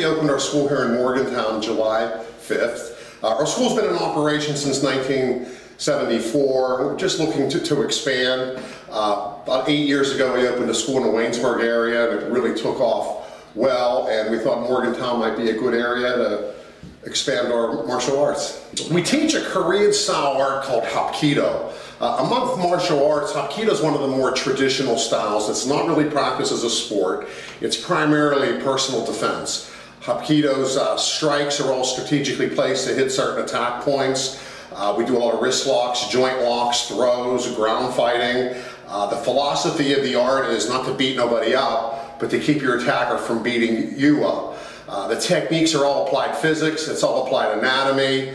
we opened our school here in Morgantown July 5th. Our school's been in operation since 1974. We're just looking to expand. About 8 years ago we opened a school in the Waynesburg area, and it really took off well, and we thought Morgantown might be a good area to expand our martial arts. We teach a Korean style art called Hapkido. Among martial arts, Hapkido is one of the more traditional styles. It's not really practiced as a sport. It's primarily personal defense. Hapkido's strikes are all strategically placed to hit certain attack points. We do a lot of wrist locks, joint locks, throws, ground fighting. The philosophy of the art is not to beat nobody up, but to keep your attacker from beating you up. The techniques are all applied physics, it's all applied anatomy,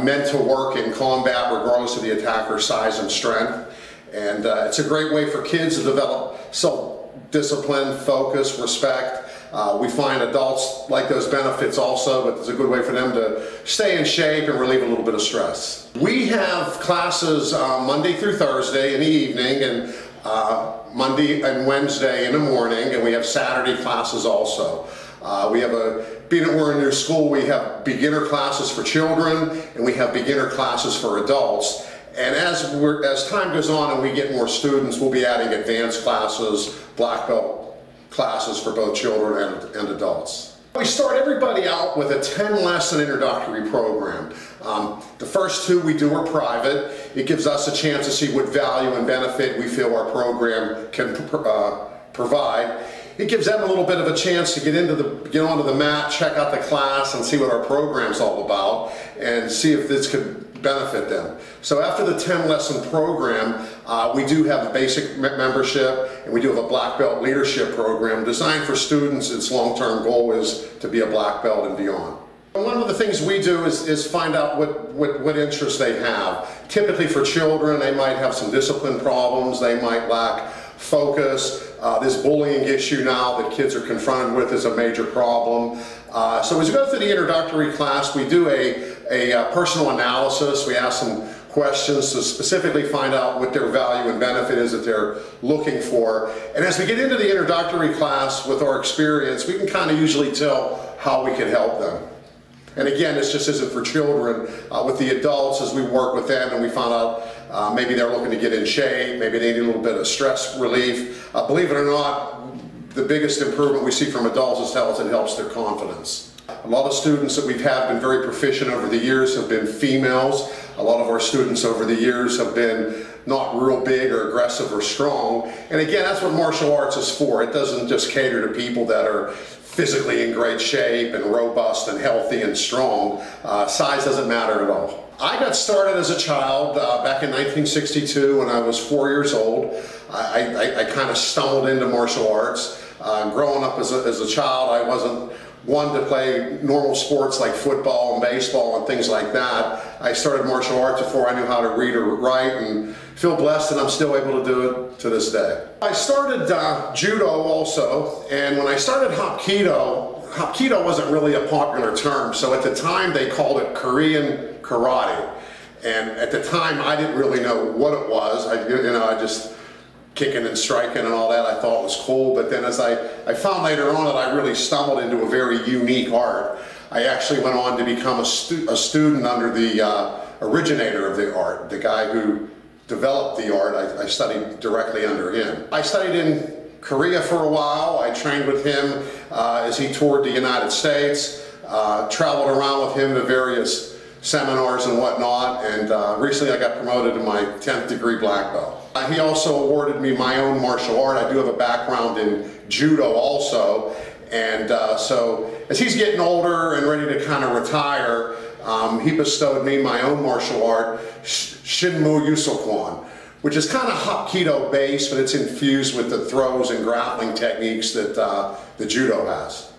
meant to work in combat regardless of the attacker's size and strength. And it's a great way for kids to develop self-discipline, focus, respect. We find adults like those benefits also, but it's a good way for them to stay in shape and relieve a little bit of stress. We have classes Monday through Thursday in the evening, and Monday and Wednesday in the morning, and we have Saturday classes also. Being that we're in your school, we have beginner classes for children, and we have beginner classes for adults. And as time goes on and we get more students, we'll be adding advanced classes, black belt classes for both children and adults. We start everybody out with a 10-lesson introductory program. The first two we do are private. It gives us a chance to see what value and benefit we feel our program can provide. It gives them a little bit of a chance to get onto the mat, check out the class, and see what our program's all about, and see if this could benefit them. So after the 10-lesson program, we do have a basic membership, and we do have a black belt leadership program designed for students. Its long-term goal is to be a black belt and beyond. One of the things we do is find out what interests they have. Typically for children, they might have some discipline problems, they might lack focus. This bullying issue now that kids are confronted with is a major problem. So as we go through the introductory class, we do a personal analysis. We ask some questions to specifically find out what their value and benefit is that they're looking for. And as we get into the introductory class with our experience, we can kind of usually tell how we can help them. And again, this just isn't for children. With the adults, as we work with them and we find out maybe they're looking to get in shape, maybe they need a little bit of stress relief. Believe it or not, the biggest improvement we see from adults is how it helps their confidence. A lot of students that we've had been very proficient over the years have been females. A lot of our students over the years have been not real big or aggressive or strong. And again, that's what martial arts is for. It doesn't just cater to people that are physically in great shape and robust and healthy and strong. Size doesn't matter at all. I got started as a child back in 1962 when I was 4 years old. I kind of stumbled into martial arts. Growing up as a child, I wasn't one to play normal sports like football and baseball and things like that. I started martial arts before I knew how to read or write, and feel blessed that I'm still able to do it to this day. I started judo also, and when I started Hapkido wasn't really a popular term, so at the time they called it Korean karate. And at the time I didn't really know what it was. I just kicking and striking and all that I thought was cool, but then as I found later on that I really stumbled into a very unique art. I actually went on to become a student under the originator of the art, the guy who developed the art. I studied directly under him. I studied in Korea for a while. I trained with him as he toured the United States, traveled around with him to various seminars and whatnot, and recently I got promoted to my 10th degree black belt. He also awarded me my own martial art. I do have a background in judo also, and so as he's getting older and ready to kind of retire, he bestowed me my own martial art, Shinmu Yusokwan, which is kind of Hapkido based, but it's infused with the throws and grappling techniques that the judo has.